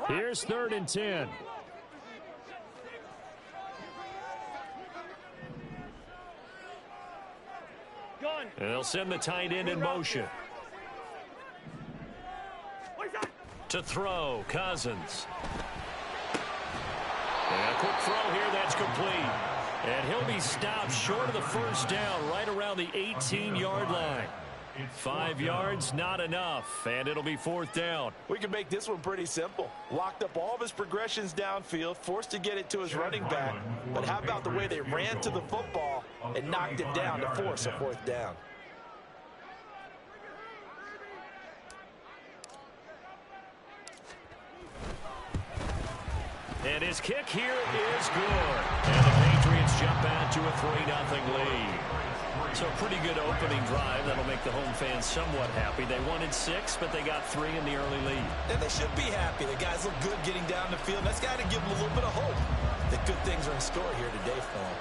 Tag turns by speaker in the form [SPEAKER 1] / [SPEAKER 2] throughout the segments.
[SPEAKER 1] Here's 3rd and 10. And they'll send the tight end in motion. To throw, Cousins. And a quick throw here, that's complete. And he'll be stopped short of the first down, right around the 18-yard line. 5 yards, not enough, and it'll be 4th down.
[SPEAKER 2] We can make this one pretty simple. Locked up all of his progressions downfield, forced to get it to his running back. But how about the way they ran to the football and knocked it down to force a 4th down?
[SPEAKER 1] And his kick here is good. And the Patriots jump out to a 3-0 lead. So a pretty good opening drive. That'll make the home fans somewhat happy. They wanted 6, but they got 3 in the early lead.
[SPEAKER 2] And they should be happy. The guys look good getting down the field. That's got to give them a little bit of hope that good things are in store here today for them.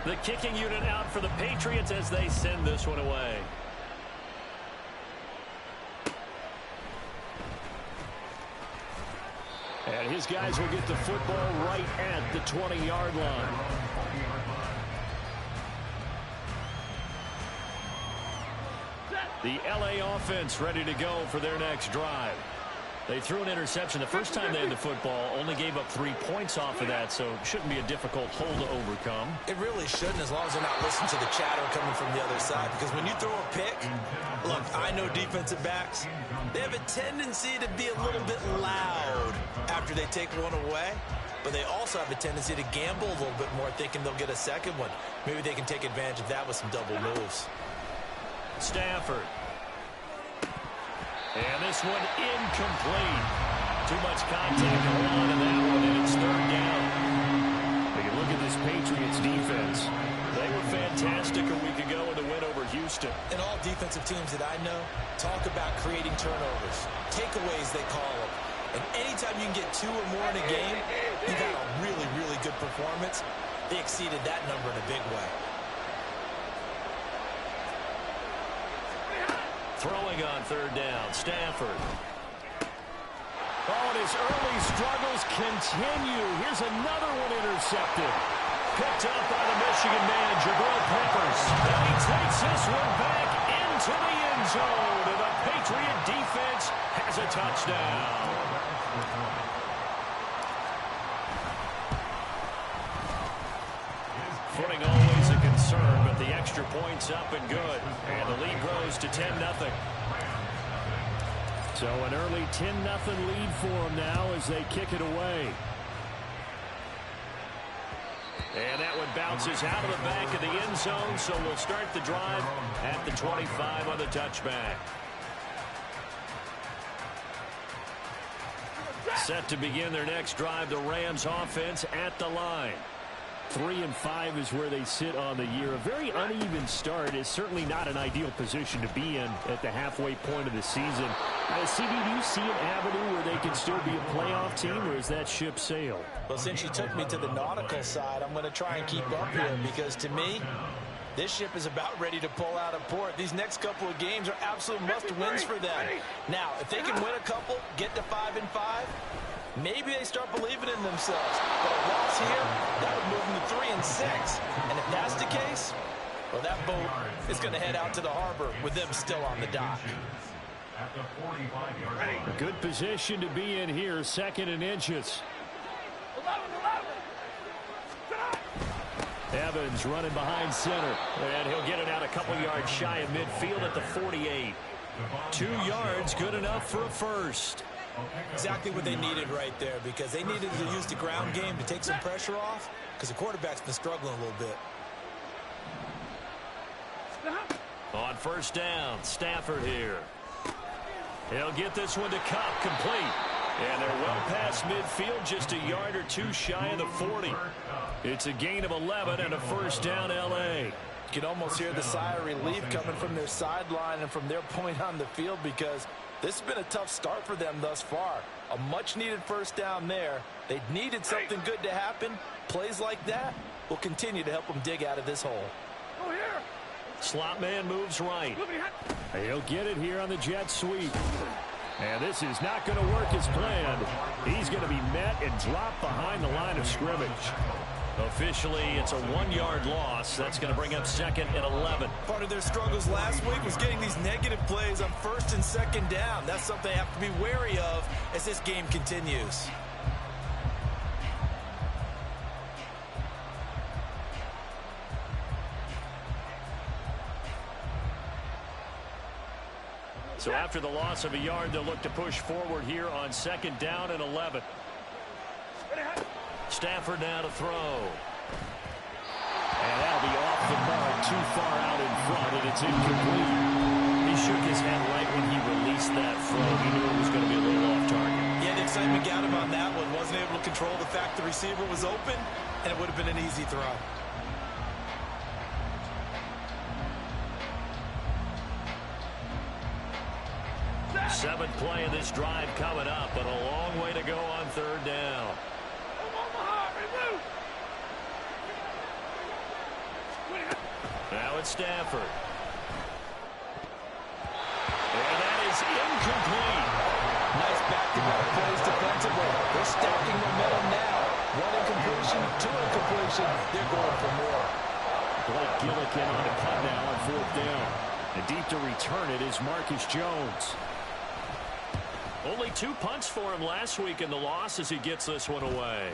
[SPEAKER 1] The kicking unit out for the Patriots as they send this one away. And his guys will get the football right at the 20-yard line. The LA offense ready to go for their next drive. They threw an interception the first time they had the football, only gave up 3 points off of that, so it shouldn't be a difficult hole to overcome.
[SPEAKER 2] It really shouldn't, as long as they're not listening to the chatter coming from the other side, because when you throw a pick, look, I know defensive backs, they have a tendency to be a little bit loud after they take one away, but they also have a tendency to gamble a little bit more, thinking they'll get a second one. Maybe they can take advantage of that with some double moves.
[SPEAKER 1] Stafford. And this one incomplete. Too much contact to hold on to that one, and it's 3rd down. Take a look at this Patriots defense. They were fantastic a week ago in the win over Houston.
[SPEAKER 2] And all defensive teams that I know talk about creating turnovers. Takeaways, they call them. And anytime you can get 2 or more in a game, you've had a really, really good performance. They exceeded that number in a big way.
[SPEAKER 1] Throwing on 3rd down, Stafford. Oh, and his early struggles continue. Here's another one intercepted. Picked up by the Michigan man, Jabril Peppers. And he takes this one back into the end zone. And the Patriot defense has a touchdown. Footing always a concern, but the extra point's up and good. And the lead grows to 10-0. So an early 10-0 lead for them now as they kick it away. And that one bounces out of the back of the end zone, so we'll start the drive at the 25 on the touchback. Set to begin their next drive, the Rams offense at the line. 3-5 is where they sit on the year. A very uneven start is certainly not an ideal position to be in at the halfway point of the season. CD, do you see an avenue where they can still be a playoff team, or is that ship sailed?
[SPEAKER 2] Well, since you took me to the nautical side, I'm going to try and keep up here, because to me, this ship is about ready to pull out of port. These next couple of games are absolute must-wins for them. Now, if they can win a couple, get to 5-5, maybe they start believing in themselves. But a loss here, that would move them to 3-6. And if that's the case, well, that boat is going to head out to the harbor with them still on the dock.
[SPEAKER 1] A good position to be in here, 2nd and inches. Evans running behind center, and he'll get it out a couple yards shy of midfield at the 48. 2 yards, good enough for a first.
[SPEAKER 2] Exactly what they needed right there, because they needed to use the ground game to take some pressure off, because the quarterback's been struggling a little bit.
[SPEAKER 1] On 1st down, Stafford here. He'll get this one to Kupp, complete. And they're well past midfield, just a yard or 2 shy of the 40. It's a gain of 11 and a 1st down, L.A.
[SPEAKER 2] You can almost hear the sigh of relief coming from their sideline and from their point on the field, because this has been a tough start for them thus far. A much-needed 1st down there. They needed something good to happen. Plays like that will continue to help them dig out of this hole.
[SPEAKER 1] Slot man moves right. He'll get it here on the jet sweep. And this is not going to work as planned. He's going to be met and dropped behind the line of scrimmage. Officially, it's a 1-yard loss. That's going to bring up 2nd and 11.
[SPEAKER 2] Part of their struggles last week was getting these negative plays on 1st and 2nd down. That's something they have to be wary of as this game continues.
[SPEAKER 1] So after the loss of a yard, they'll look to push forward here on 2nd down and 11. Stafford now to throw. And that'll be off the mark, too far out in front, and it's incomplete. He shook his head right when he released that throw. He knew it was going to be a little off target.
[SPEAKER 2] Yeah, the excitement got him on that one. Wasn't able to control the fact the receiver was open, and it would have been an easy throw.
[SPEAKER 1] Seventh play of this drive coming up, but a long way to go on 3rd down. Now it's Stafford. And that is incomplete.
[SPEAKER 2] Nice back-to-back plays defensively. They're stacking momentum now. 1 incompletion, 2 incompletion. They're going for more.
[SPEAKER 1] Blake Gillikin on the punt now on 4th down. And deep to return it is Marcus Jones. Only 2 punts for him last week in the loss as he gets this one away.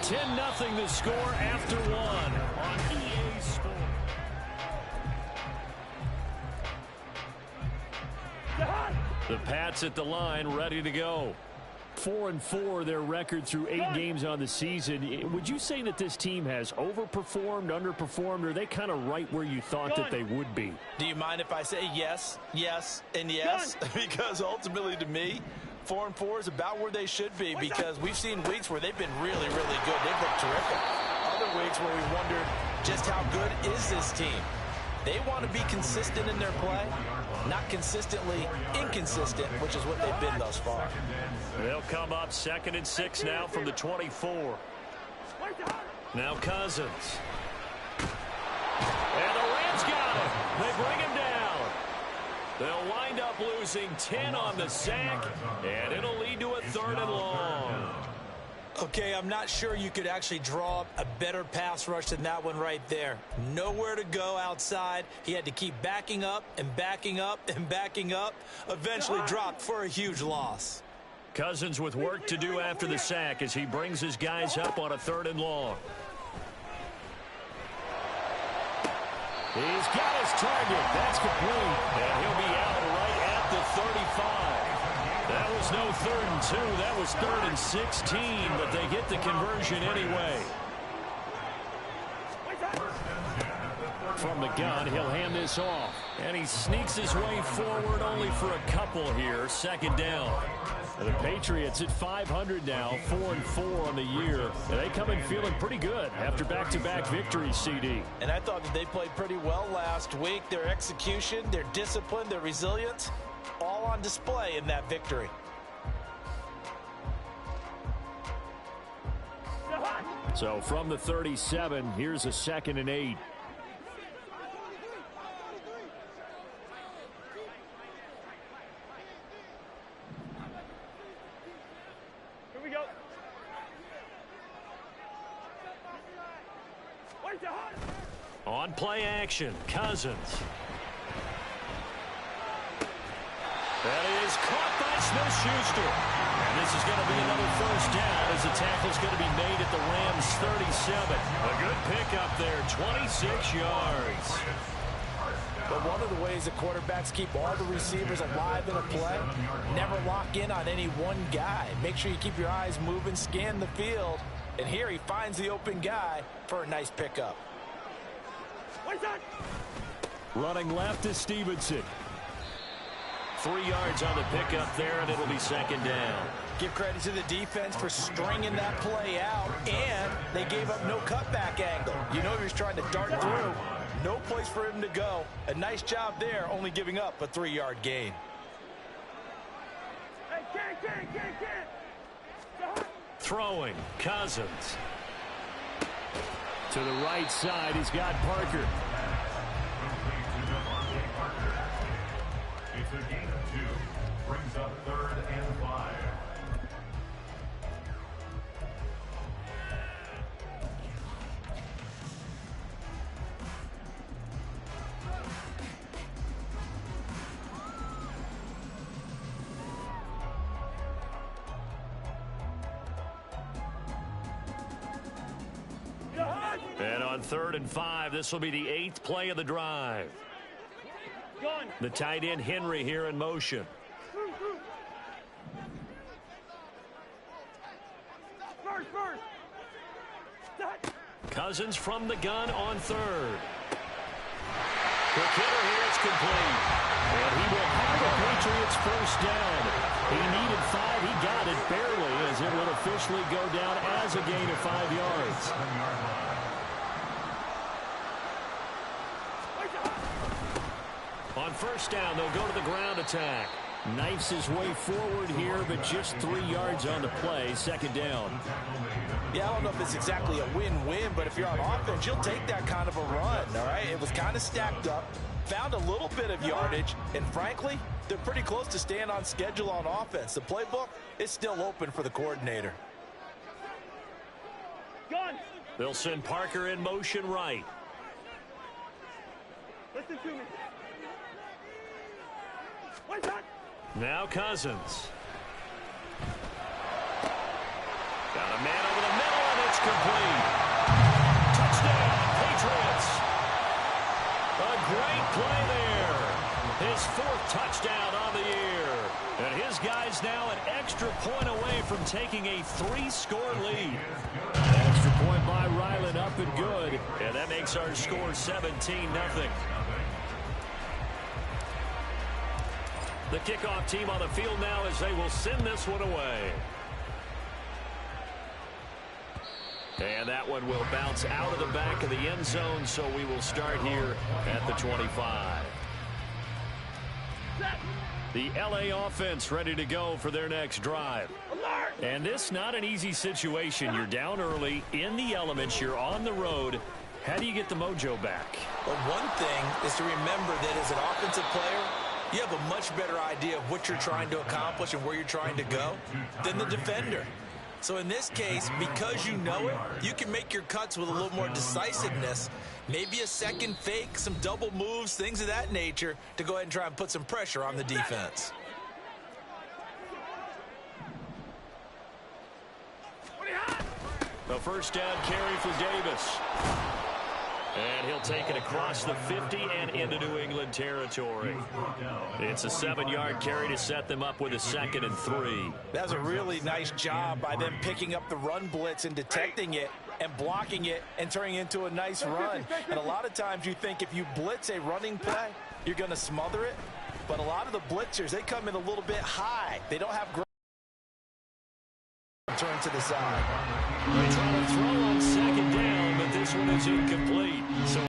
[SPEAKER 1] 10-0 the score after 1 on EA Sports. The Pats at the line, ready to go. 4-4 their record through 8 games on the season. Would you say that this team has overperformed, underperformed, or are they kind of right where you thought that they would be?
[SPEAKER 2] Do you mind if I say yes, yes, and yes? Because ultimately to me, 4-4 is about where they should be, because we've seen weeks where they've been really, really good. They've looked terrific. Other weeks where we wondered just how good is this team. They want to be consistent in their play, not consistently inconsistent, which is what they've been thus far.
[SPEAKER 1] They'll come up 2nd and 6 now from the 24. Now Cousins. And the Rams got him. They bring him down. They'll wind up losing 10 on the sack, and it'll lead to a 3rd and long.
[SPEAKER 2] Okay, I'm not sure you could actually draw up a better pass rush than that one right there. Nowhere to go outside. He had to keep backing up and backing up and backing up. Eventually dropped for a huge loss.
[SPEAKER 1] Cousins with work to do after the sack as he brings his guys up on a 3rd and long. He's got his target. That's complete. And he'll be out right at the 35. That was no 3rd and 2. That was 3rd and 16, but they get the conversion anyway. From the gun, he'll hand this off. And he sneaks his way forward only for a couple here. 2nd down. The Patriots at 500 now, 4-4 on the year. They come in feeling pretty good after back-to-back victories, CD.
[SPEAKER 2] And I thought that they played pretty well last week. Their execution, their discipline, their resilience, all on display in that victory.
[SPEAKER 1] So from the 37, here's a 2nd and 8.
[SPEAKER 3] Here we go.
[SPEAKER 1] On play action, Cousins. That is caught by Smith-Schuster. And this is going to be another 1st down as the tackle's going to be made at the Rams' 37. A good pickup there, 26 yards.
[SPEAKER 2] But one of the ways that quarterbacks keep all the receivers alive in a play, never lock in on any one guy. Make sure you keep your eyes moving, scan the field. And here he finds the open guy for a nice pickup.
[SPEAKER 1] Running left is Stevenson. 3 yards on the pickup there, and it'll be 2nd down.
[SPEAKER 2] Give credit to the defense for stringing that play out, and they gave up no cutback angle. You know he was trying to dart through. No place for him to go. A nice job there, only giving up a 3-yard gain.
[SPEAKER 1] throwing, Cousins. To the right side, he's got Parker.
[SPEAKER 4] It's a gain of 2. Brings up 3rd and 5.
[SPEAKER 1] And on 3rd and 5, this will be the 8th play of the drive. The tight end Henry here in motion. Cousins from the gun on 3rd. Quick hitter here, it's complete. And he will have the Patriots first down. He needed 5, he got it barely, as it will officially go down as a gain of 5 yards. On first down, they'll go to the ground attack. Knifes his way forward here, but just 3 yards on the play. 2nd down.
[SPEAKER 2] Yeah, I don't know if it's exactly a win-win, but if you're on offense, you'll take that kind of a run, all right? It was kind of stacked up, found a little bit of yardage, and frankly, they're pretty close to staying on schedule on offense. The playbook is still open for the coordinator.
[SPEAKER 1] They'll send Parker in motion right.
[SPEAKER 3] Listen to me.
[SPEAKER 1] Now Cousins. Got a man over the middle, and it's complete. Touchdown, Patriots. A great play there. His 4th touchdown on the year. And his guys now an extra point away from taking a 3-score lead. Extra point by Ryland, up and good. And that makes our score 17-0. The kickoff team on the field now as they will send this one away. And that one will bounce out of the back of the end zone, so we will start here at the 25. The LA offense ready to go for their next drive. And this not an easy situation. You're down early, in the elements, you're on the road. How do you get the mojo back?
[SPEAKER 2] Well, one thing is to remember that as an offensive player, you have a much better idea of what you're trying to accomplish and where you're trying to go than the defender. So in this case, because you know it, you can make your cuts with a little more decisiveness. Maybe a second fake, some double moves, things of that nature to go ahead and try and put some pressure on the defense.
[SPEAKER 1] The first down carry for Davis. And he'll take it across the 50 and into New England territory. It's a 7-yard carry to set them up with a 2nd and 3.
[SPEAKER 2] That was a really nice job by them picking up the run blitz and detecting it and blocking it and turning it into a nice run. And a lot of times you think if you blitz a running play, you're going to smother it. But a lot of the blitzers, they come in a little bit high. They don't have great turn to the side.
[SPEAKER 1] They try to throw on 2nd down, but this one is incomplete. So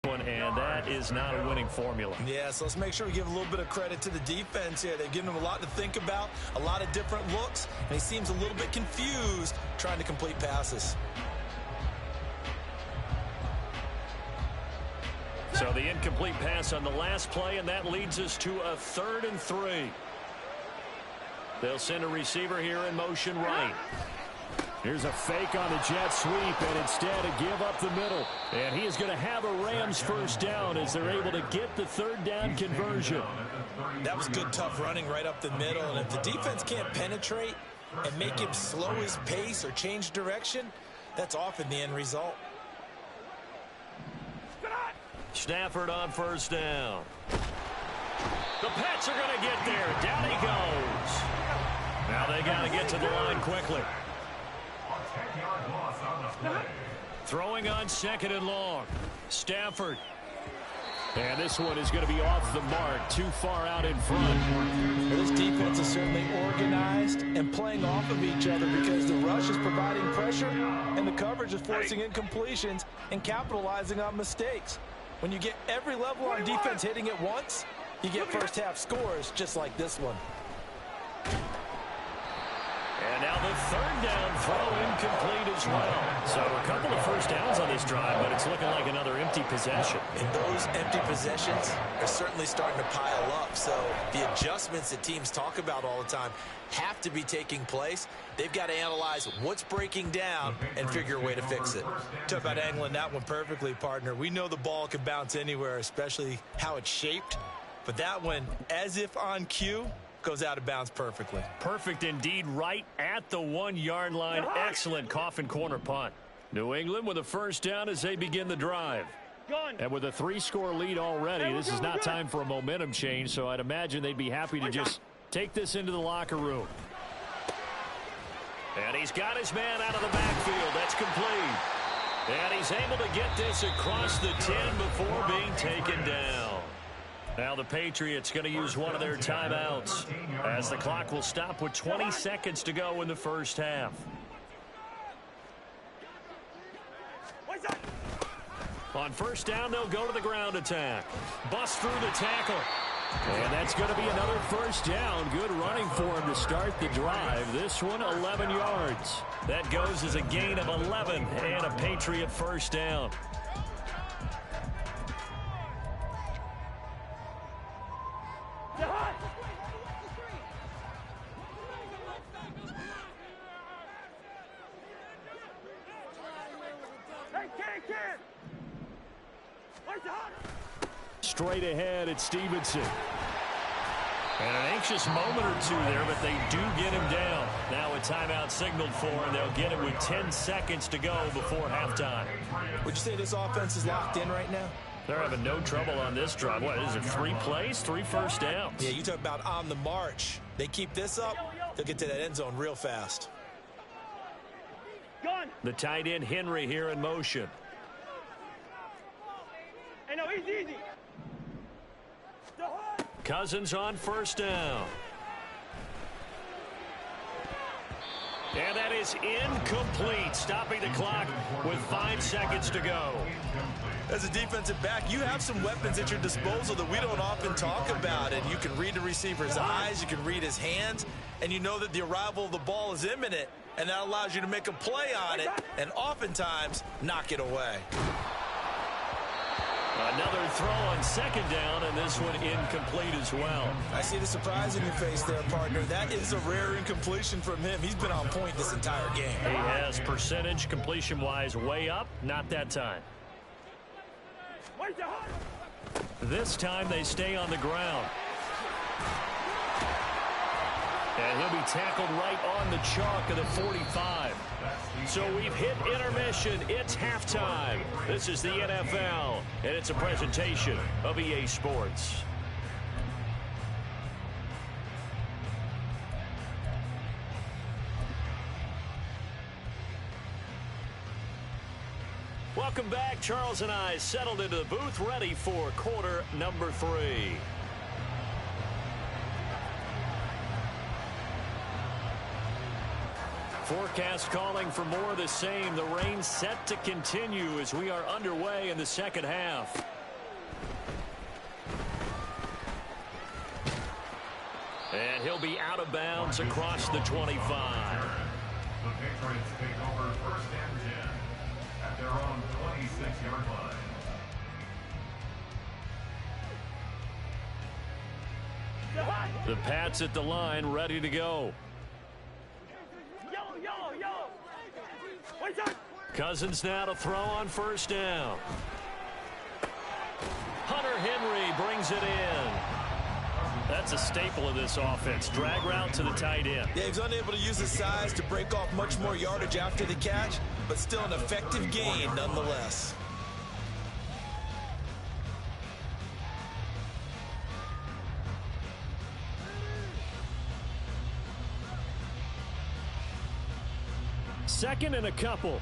[SPEAKER 1] and that is not a winning formula.
[SPEAKER 2] Yeah, so let's make sure we give a little bit of credit to the defense here. They've given him a lot to think about, a lot of different looks, and he seems a little bit confused trying to complete passes.
[SPEAKER 1] So the incomplete pass on the last play, and that leads us to a 3rd and 3. They'll send a receiver here in motion right. Here's a fake on the jet sweep, and instead a give up the middle. And he is going to have a Rams first down as they're able to get the 3rd down conversion.
[SPEAKER 2] That was good, tough running right up the middle. And if the defense can't penetrate and make him slow his pace or change direction, that's often the end result.
[SPEAKER 1] Stafford on first down. The Pats are going to get there. Down he goes. Now they got to get to the line quickly. Throwing on 2nd and long. Stafford. And this one is going to be off the mark, too far out in front.
[SPEAKER 2] This defense is certainly organized and playing off of each other because the rush is providing pressure and the coverage is forcing incompletions and capitalizing on mistakes. When you get every level on defense hitting at once, you get first half scores just like this one.
[SPEAKER 1] the third down throw incomplete as well. So a couple of first downs on this drive, but it's looking like another empty possession.
[SPEAKER 2] And those empty possessions are certainly starting to pile up. So the adjustments that teams talk about all the time have to be taking place. They've got to analyze what's breaking down and figure a way to fix it. Talk about angling that one perfectly, partner. We know the ball can bounce anywhere, especially how it's shaped. But that one, as if on cue, goes out of bounds perfectly.
[SPEAKER 1] Perfect indeed, right at the 1-yard line. Excellent coffin corner punt. New England with a first down as they begin the drive. And with a 3-score lead already, this is not time for a momentum change, so I'd imagine they'd be happy to just take this into the locker room. And he's got his man out of the backfield. That's complete. And he's able to get this across the 10 before being taken down. Now the Patriots going to use one of their timeouts as the clock will stop with 20 seconds to go in the first half. On first down, they'll go to the ground attack. Bust through the tackle. And that's going to be another first down. Good running for him to start the drive. This one, 11 yards. That goes as a gain of 11 and a Patriot first down. Straight ahead at Stevenson. And an anxious moment or two there, but they do get him down. Now a timeout signaled for, and they'll get it with 10 seconds to go before halftime.
[SPEAKER 2] Would you say this offense is locked in right now?
[SPEAKER 1] They're having no trouble on this drive. What is it, 3 plays, 3 first downs?
[SPEAKER 2] Yeah, you talk about on the march. They keep this up, they'll get to that end zone real fast.
[SPEAKER 1] The tight end Henry here in motion.
[SPEAKER 3] Hey, no, easy.
[SPEAKER 1] Cousins on first down. And that is incomplete, stopping the clock with 5 seconds to go.
[SPEAKER 2] As a defensive back, you have some weapons at your disposal that we don't often talk about. And you can read the receiver's eyes, you can read his hands, and you know that the arrival of the ball is imminent, and that allows you to make a play on it and oftentimes knock it away.
[SPEAKER 1] Another throw on second down, and this one incomplete as well.
[SPEAKER 2] I see the surprise in your face there, partner. That is a rare incompletion from him. He's been on point this entire game.
[SPEAKER 1] He has percentage completion-wise way up, not that time. This time they stay on the ground. And he'll be tackled right on the chalk of the 45. So we've hit intermission. It's halftime. This is the NFL, and it's a presentation of EA Sports. Welcome back. Charles and I settled into the booth, ready for quarter number 3. Forecast calling for more of the same. The rain set to continue as we are underway in the second half. And he'll be out of bounds across the 25.
[SPEAKER 4] The Patriots take over first and 10 at their own 26-yard line.
[SPEAKER 1] The Pats at the line, ready to go. Cousins now to throw on first down. Hunter Henry brings it in. That's a staple of this offense. Drag route to the tight end.
[SPEAKER 2] Yeah, he's unable to use his size to break off much more yardage after the catch, but still an effective gain nonetheless.
[SPEAKER 1] Second and a couple.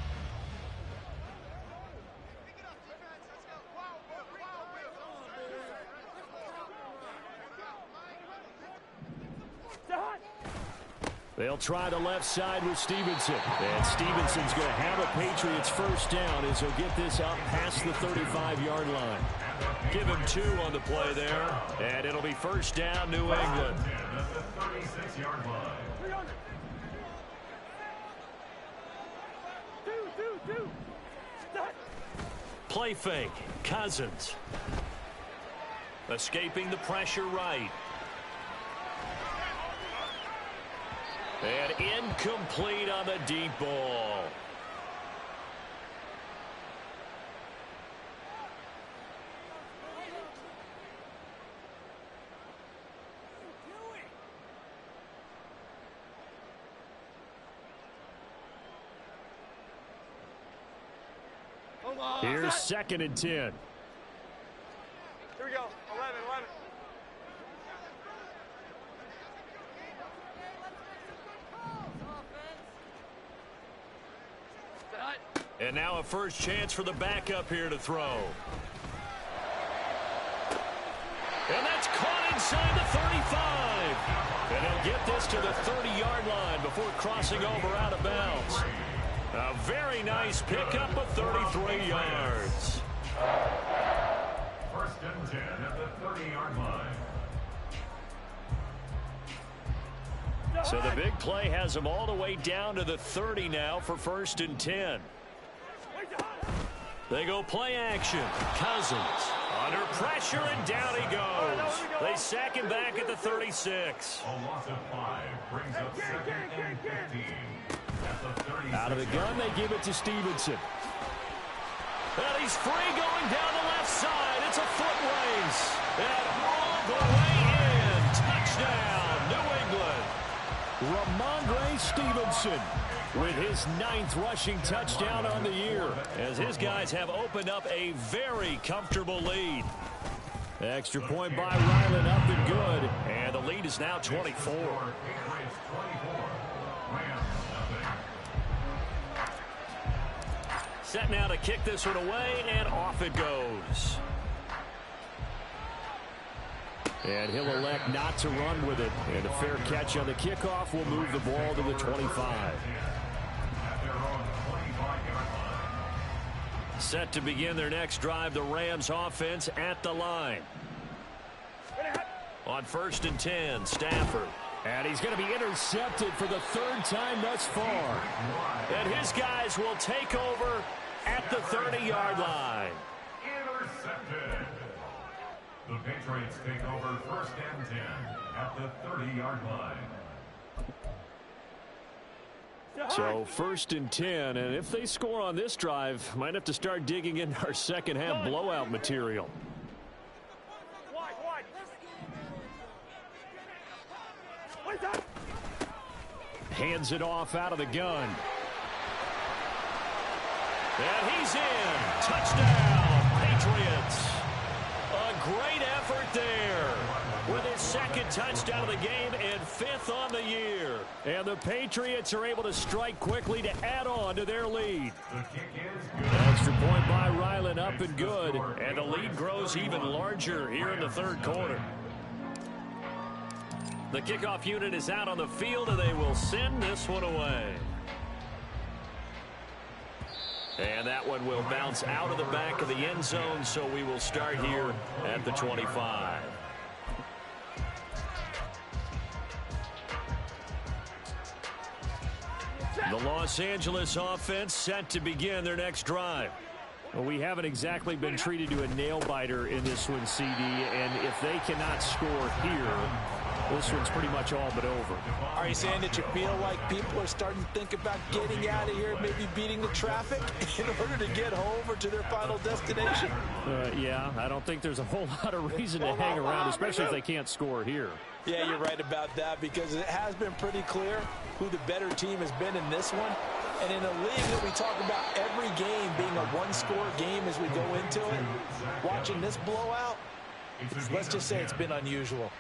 [SPEAKER 1] They'll try the left side with Stevenson. And Stevenson's going to have a Patriots first down as he'll get this out past the 35-yard line. Give him 2 on the play there. And it'll be first down, New England. Play fake. Cousins. Escaping the pressure right. And incomplete on the deep ball. Here's 2nd and 10.
[SPEAKER 3] Here we go. 11.
[SPEAKER 1] And now a first chance for the backup here to throw. And that's caught inside the 35. And he'll get this to the 30-yard line before crossing over out of bounds. A very nice pickup of 33 yards.
[SPEAKER 4] First and 10 at the 30-yard line.
[SPEAKER 1] So the big play has them all the way down to the 30 now for 1st and 10. They go play action. Cousins under pressure, and down he goes. They sack him back at the 36.
[SPEAKER 4] A loss of 5 brings up 2nd and 15.
[SPEAKER 1] Out of the gun, they give it to Stevenson. And he's free going down the left side. It's a foot race. And all the way in. Touchdown, New England. Ramondre Stevenson with his 9th rushing touchdown on the year, as his guys have opened up a very comfortable lead. Extra point by Ryland, up and good. And the lead is now 24. Set now to kick this one away, and off it goes. And he'll elect not to run with it. And a fair catch on the kickoff will move the ball to the 25. Set to begin their next drive, the Rams offense at the line. On 1st and 10, Stafford. And he's going to be intercepted for the 3rd time thus far. And his guys will take over at the 30-yard line.
[SPEAKER 4] Intercepted. The Patriots take over 1st and 10 at the 30-yard line.
[SPEAKER 1] So 1st and 10, and if they score on this drive, might have to start digging in our second half blowout material. Hands it off out of the gun. And he's in. Touchdown, Patriots. A great effort there with his 2nd touchdown of the game and 5th on the year. And the Patriots are able to strike quickly to add on to their lead. Extra point by Ryland, up and good. And the lead grows even larger here in the 3rd quarter. The kickoff unit is out on the field, and they will send this one away. And that one will bounce out of the back of the end zone, so we will start here at the 25. The Los Angeles offense set to begin their next drive. Well, we haven't exactly been treated to a nail-biter in this one, CD, and if they cannot score here, this one's pretty much all but over.
[SPEAKER 2] Are you saying that you feel like people are starting to think about getting out of here, maybe beating the traffic in order to get home or to their final destination?
[SPEAKER 1] Yeah, I don't think there's a whole lot of reason to hang around, especially if they can't score here.
[SPEAKER 2] Yeah, you're right about that, because it has been pretty clear who the better team has been in this one. And in a league that we talk about every game being a one-score game as we go into it, watching this blowout, let's just say it's been unusual.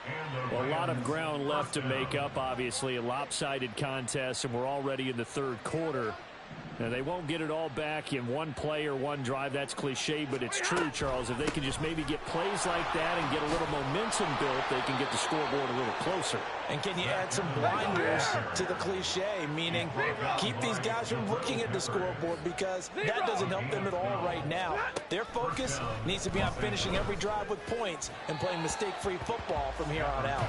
[SPEAKER 1] Well, a lot of ground left to make up, obviously. A lopsided contest, and we're already in the 3rd quarter. Now, they won't get it all back in one play or one drive. That's cliche, but it's true, Charles. If they can just maybe get plays like that and get a little momentum built, they can get the scoreboard a little closer.
[SPEAKER 2] And can you add some blinders to the cliche, meaning keep these guys from looking at the scoreboard, because that doesn't help them at all right now. Their focus needs to be on finishing every drive with points and playing mistake-free football from here on out.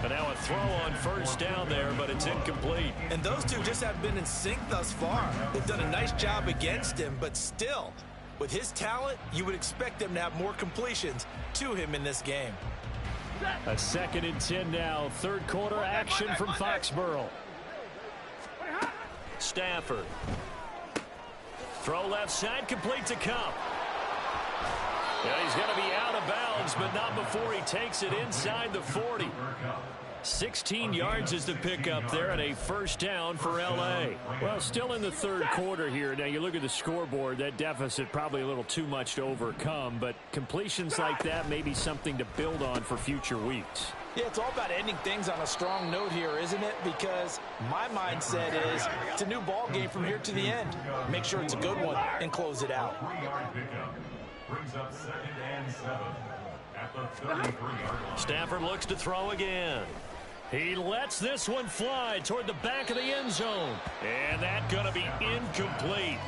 [SPEAKER 1] But now a throw on 1st down there, but it's incomplete.
[SPEAKER 2] And those two just have been in sync thus far. They've done a nice job against him, but still, With his talent, you would expect them to have more completions to him in this game.
[SPEAKER 1] A 2nd and 10 now. Third quarter action from Foxborough. Stafford. Throw left side, complete to Kupp. Yeah, he's going to be out of bounds, but not before he takes it inside the 40. 16 yards is the pickup there and a first down for L.A. Well, still in the third quarter here. Now, you look at the scoreboard, that deficit probably a little too much to overcome, but completions like that may be something to build on for future weeks.
[SPEAKER 2] Yeah, it's all about ending things on a strong note here, isn't it? Because my mindset is it's a new ball game from here to the end. Make sure it's a good one and close it out.
[SPEAKER 4] 3-yard pickup brings up 2nd and 7 at the 33-yard line.
[SPEAKER 1] Stafford looks to throw again. He lets this one fly toward the back of the end zone. And that's going to be incomplete.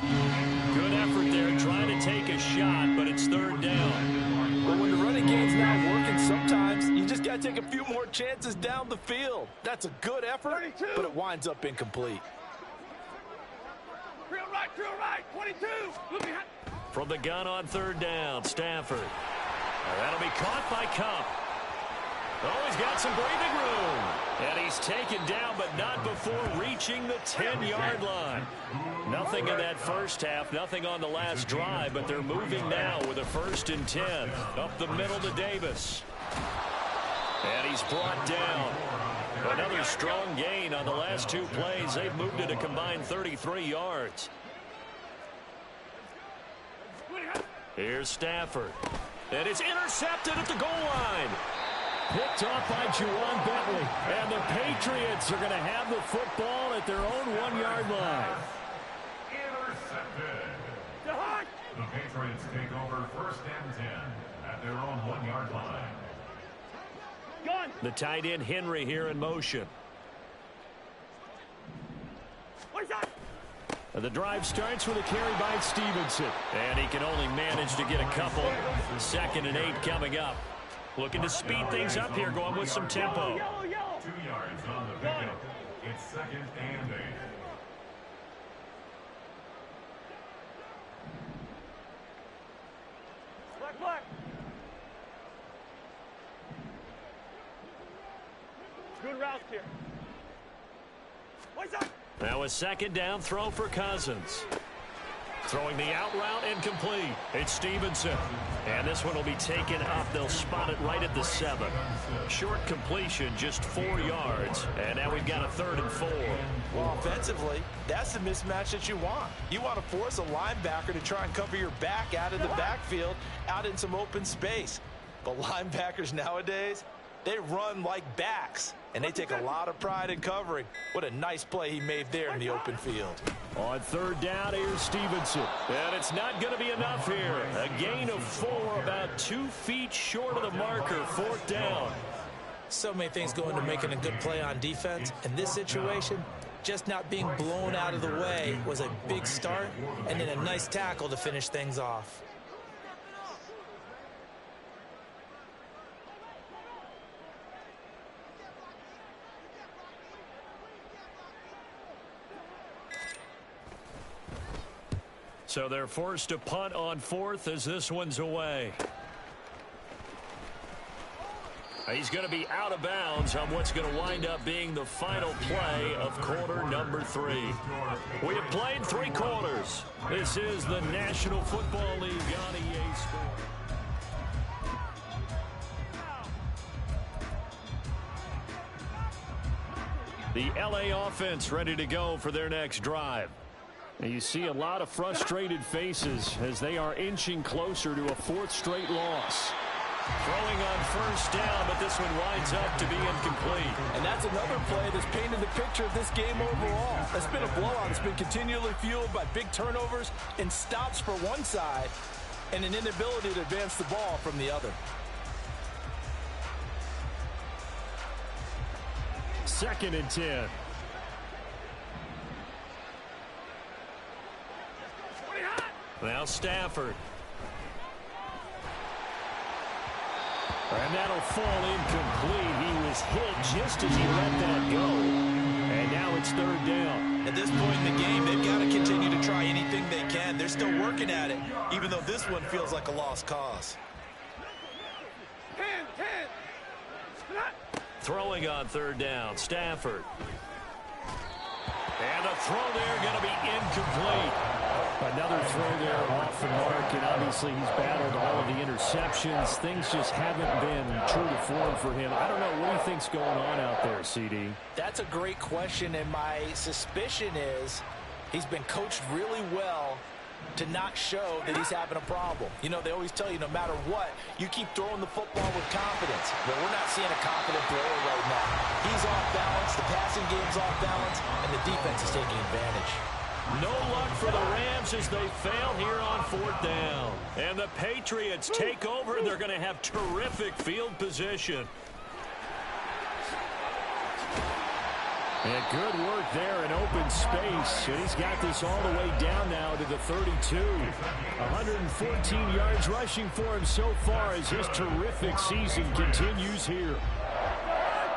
[SPEAKER 1] Good effort there trying to take a shot, but it's third down.
[SPEAKER 2] Well, when the running game's not working, sometimes you just got to take a few more chances down the field. That's a good effort, but it winds up incomplete.
[SPEAKER 3] Drill right, 22.
[SPEAKER 1] From the gun on third down, Stafford. That'll be caught by Kupp. Oh, he's got some breathing room. And he's taken down, but not before reaching the 10-yard line. Nothing in that first half, nothing on the last drive, but they're moving now with a 1st and 10. Up the middle to Davis. And he's brought down. Another strong gain on the last 2 plays. They've moved it a combined 33 yards. Here's Stafford. And it's intercepted at the goal line. Picked off by Juwan Bentley. And the Patriots are going to have the football at their own 1-yard line.
[SPEAKER 4] Intercepted. The Patriots take over 1st and 10 at their own 1-yard line.
[SPEAKER 1] The tight end Henry here in motion. The drive starts with a carry by Stevenson. And he can only manage to get a couple. 2nd and 8 coming up. Looking to speed things up here, going with some tempo.
[SPEAKER 4] 2 yards on the pickup. It's 2nd and 8.
[SPEAKER 3] Black. Good route here.
[SPEAKER 1] Now a 2nd down throw for Cousins. Throwing the out route incomplete. It's Stevenson. And this one will be taken up. They'll spot it right at the 7. Short completion, just 4 yards. And now we've got a 3rd and 4.
[SPEAKER 2] Well, offensively, that's the mismatch that you want. You want to force a linebacker to try and cover your back out of the backfield, out in some open space. But linebackers nowadays, they run like backs, and they take a lot of pride in covering. What a nice play he made there in the open field.
[SPEAKER 1] On 3rd down, here's Stevenson. And it's not going to be enough here. A gain of 4, about 2 feet short of the marker. 4th down.
[SPEAKER 2] So many things go into making a good play on defense. In this situation, just not being blown out of the way was a big start, and then a nice tackle to finish things off.
[SPEAKER 1] So they're forced to punt on 4th as this one's away. He's going to be out of bounds on what's going to wind up being the final play of quarter number 3. We have played 3 quarters. This is the National Football League on EA Sports. The LA offense ready to go for their next drive. And you see a lot of frustrated faces as they are inching closer to a 4th straight loss. Throwing on 1st down, but this one winds up to be incomplete.
[SPEAKER 2] And that's another play that's painted the picture of this game overall. It's been a blowout. It's been continually fueled by big turnovers and stops for one side and an inability to advance the ball from the other.
[SPEAKER 1] 2nd and 10. Now Stafford. And that'll fall incomplete. He was hit just as he let that go. And now now it's third down.
[SPEAKER 2] At this point in the game, they've got to continue to try anything they can. They're still working at it, even though this one feels like a lost cause.
[SPEAKER 3] 10.
[SPEAKER 1] Throwing on third down, Stafford. And the throw there going to be incomplete. Another throw there off the mark, and obviously he's battled all of the interceptions. Things just haven't been true to form for him. I don't know. What do you think's going on out there, CD?
[SPEAKER 2] That's a great question, and my suspicion is he's been coached really well to not show that he's having a problem. You know, they always tell you no matter what, you keep throwing the football with confidence. But we're not seeing a confident player right now. He's off balance, the passing game's off balance, and the defense is taking advantage.
[SPEAKER 1] No luck for the Rams as they fail here on fourth down. And the Patriots take over. They're going to have terrific field position. And good work there in open space. And he's got this all the way down now to the 32. 114 yards rushing for him so far as his terrific season continues here.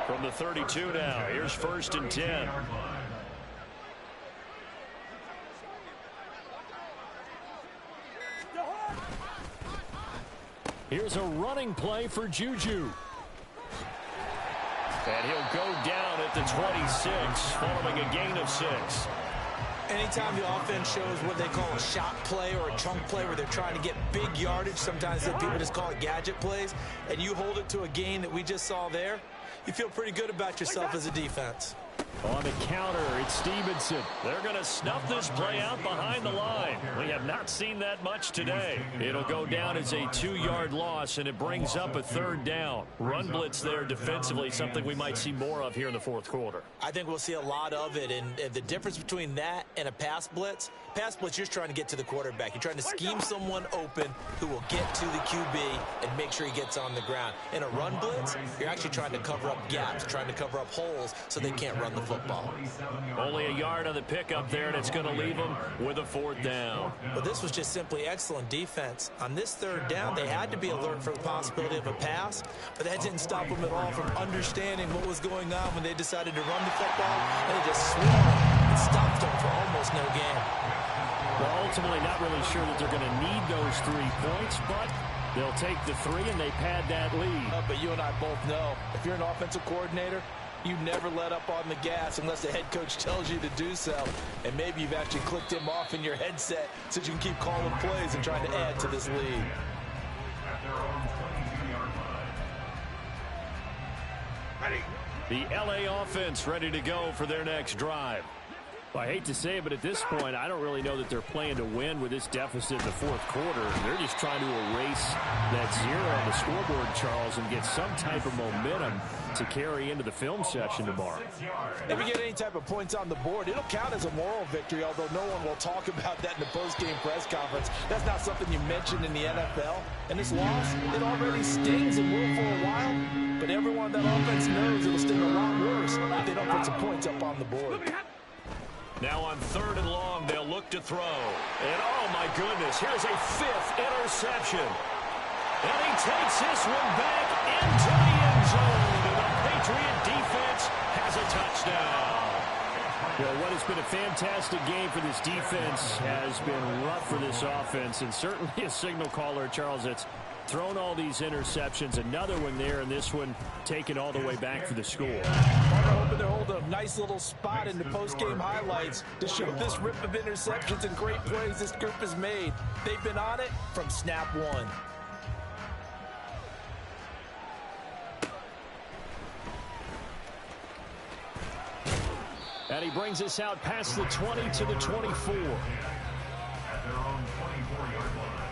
[SPEAKER 1] From the 32 now, here's 1st and 10. Here's a running play for Juju. And he'll go down at the 26, following a gain of 6.
[SPEAKER 2] Anytime the offense shows what they call a shot play or a chunk play where they're trying to get big yardage, sometimes people just call it gadget plays, and you hold it to a gain that we just saw there, you feel pretty good about yourself as a defense.
[SPEAKER 1] On the counter, it's Stevenson. They're going to snuff this play out behind the line. We have not seen that much today. It'll go down as a 2-yard loss, and it brings up a third down. Run blitz there defensively, something we might see more of here in the fourth quarter.
[SPEAKER 2] I think we'll see a lot of it, and the difference between that and a pass blitz, you're just trying to get to the quarterback. You're trying to scheme someone open who will get to the QB and make sure he gets on the ground. In a run blitz, you're actually trying to cover up gaps, trying to cover up holes so they can't run the football.
[SPEAKER 1] Only a yard on the pickup there, and it's going to leave them with a fourth down.
[SPEAKER 2] But this was just simply excellent defense. On this third down, they had to be alert for the possibility of a pass, but that didn't stop them at all from understanding what was going on when they decided to run the football, and they just swarmed and stopped them for almost no gain.
[SPEAKER 1] Well, ultimately not really sure that they're going to need those 3 points, but they'll take the 3 and they pad that lead.
[SPEAKER 2] But you and I both know, if you're an offensive coordinator, you never let up on the gas unless the head coach tells you to do so. And maybe you've actually clicked him off in your headset so you can keep calling plays and trying to add to this lead.
[SPEAKER 1] The LA offense ready to go for their next drive. Well, I hate to say it, but at this point, I don't really know that they're playing to win with this deficit in the fourth quarter. They're just trying to erase that 0 on the scoreboard, Charles, and get some type of momentum to carry into the film session tomorrow.
[SPEAKER 2] If you get any type of points on the board, it'll count as a moral victory, although no one will talk about that in the post-game press conference. That's not something you mentioned in the NFL. And this loss, it already stings and will for a while, but everyone that offense knows it'll sting a lot worse if they don't put some points up on the board.
[SPEAKER 1] Now on 3rd and long, they'll look to throw. And oh my goodness, here's a 5th interception. And he takes this one back into the end zone. And the Patriot defense has a touchdown. Well, what has been a fantastic game for this defense has been rough for this offense. And certainly a signal caller, Charles, that's thrown all these interceptions. Another one there, and this one taken all the way back for the score.
[SPEAKER 2] I'm hoping they hold a nice little spot in the post-game highlights to show this rip of interceptions and great plays this group has made. They've been on it from snap one.
[SPEAKER 1] And he brings us out past the 20 to the 24.
[SPEAKER 4] At their own 24-yard line.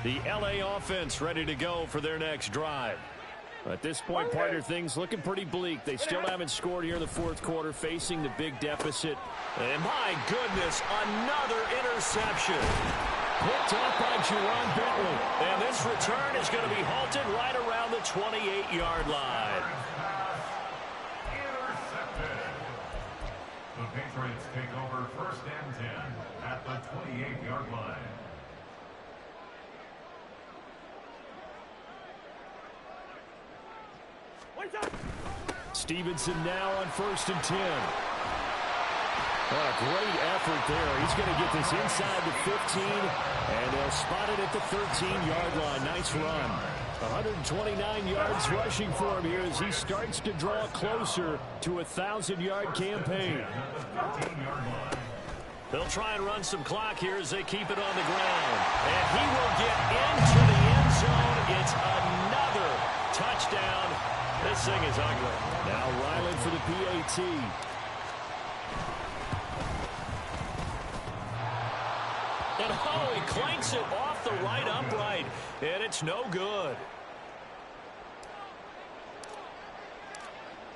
[SPEAKER 1] The LA offense ready to go for their next drive. At this point, partner, things looking pretty bleak. They still haven't scored here in the fourth quarter, facing the big deficit. And my goodness, another interception. Picked up by Jerron Bentley. And this return is going to be halted right around the 28-yard line.
[SPEAKER 4] Intercepted. The Patriots take over 1st and 10 at the 28-yard line.
[SPEAKER 1] Stevenson now on 1st and 10. What a great effort there. He's going to get this inside the 15, and they'll spot it at the 13-yard line. Nice run. 129 yards rushing for him here as he starts to draw closer to a 1,000-yard campaign. They'll try and run some clock here as they keep it on the ground. And he will get into the end zone. It's another touchdown. This thing is ugly. Now Ryland for the PAT. And oh, he clanks it off the right upright. And it's no good.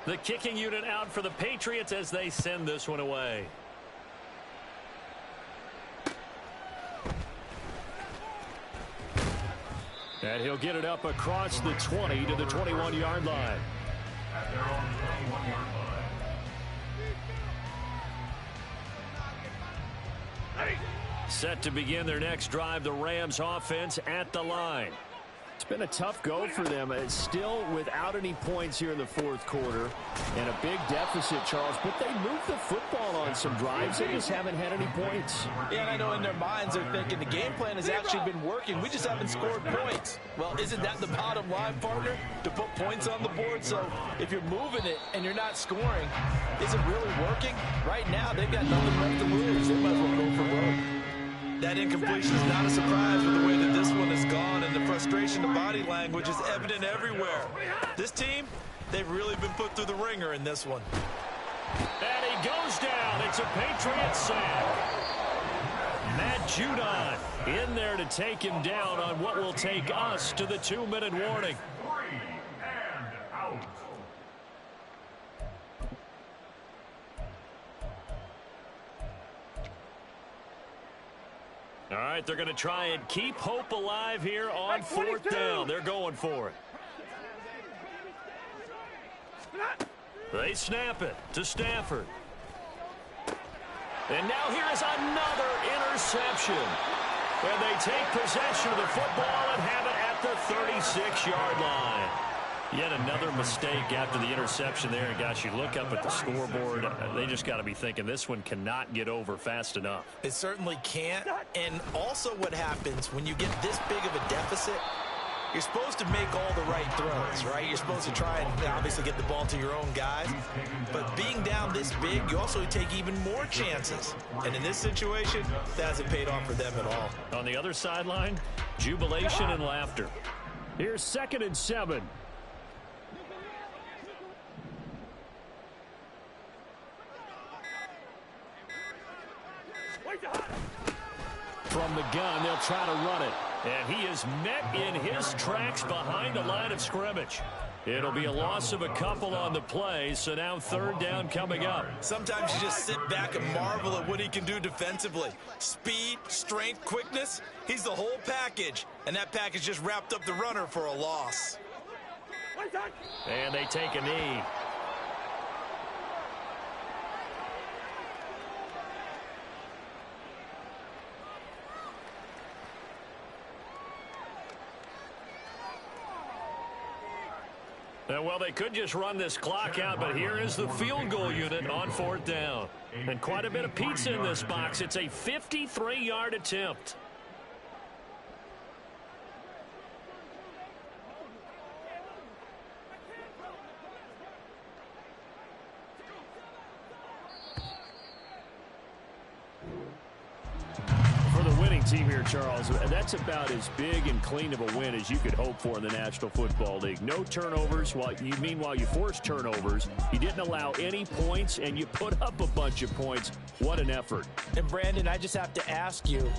[SPEAKER 1] The kicking unit out for the Patriots as they send this one away. And he'll get it up across the 20 to the 21-yard line.
[SPEAKER 4] At their own 21-yard line.
[SPEAKER 1] Set to begin their next drive, the Rams offense at the line. It's been a tough go for them. It's still without any points here in the fourth quarter and a big deficit, Charles. But they moved the football on some drives. They just haven't had any points.
[SPEAKER 2] Yeah, and I know in their minds they're thinking the game plan has actually been working. We just haven't scored points. Well, isn't that the bottom line, partner? To put points on the board. So if you're moving it and you're not scoring, is it really working? Right now, they've got nothing left to lose. They might as well go for broke. That incompletion is not a surprise with the way that this one has gone, and the frustration, the body language is evident everywhere. This team, they've really been put through the ringer in this one.
[SPEAKER 1] And he goes down. It's a Patriot sack. Matt Judon in there to take him down on what will take us to the 2-minute warning.
[SPEAKER 4] 3 and out.
[SPEAKER 1] All right, they're going to try and keep hope alive here on 4th down. They're going for it. They snap it to Stafford. And now here is another interception. And they take possession of the football and have it at the 36-yard line. Yet another mistake after the interception there. And gosh, you look up at the scoreboard, they just got to be thinking this one cannot get over fast enough.
[SPEAKER 2] It certainly can't. And also what happens when you get this big of a deficit, you're supposed to make all the right throws, right? You're supposed to try and obviously get the ball to your own guys. But being down this big, you also take even more chances. And in this situation, that hasn't paid off for them at all.
[SPEAKER 1] On the other sideline, jubilation and laughter. Here's 2nd and 7. From the gun, they'll try to run it. And he is met in his tracks behind the line of scrimmage. It'll be a loss of a couple on the play, so now 3rd down coming up.
[SPEAKER 2] Sometimes you just sit back and marvel at what he can do defensively. Speed, strength, quickness, he's the whole package. And that package just wrapped up the runner for a loss.
[SPEAKER 1] And they take a knee. Well, they could just run this clock out, but here is the field goal unit on 4th down. And quite a bit of pizza in this box. It's a 53-yard attempt. Team here, Charles, that's about as big and clean of a win as you could hope for in the National Football League. No turnovers. Meanwhile, you forced turnovers. You didn't allow any points, and you put up a bunch of points. What an effort.
[SPEAKER 2] And, Brandon, I just have to ask you,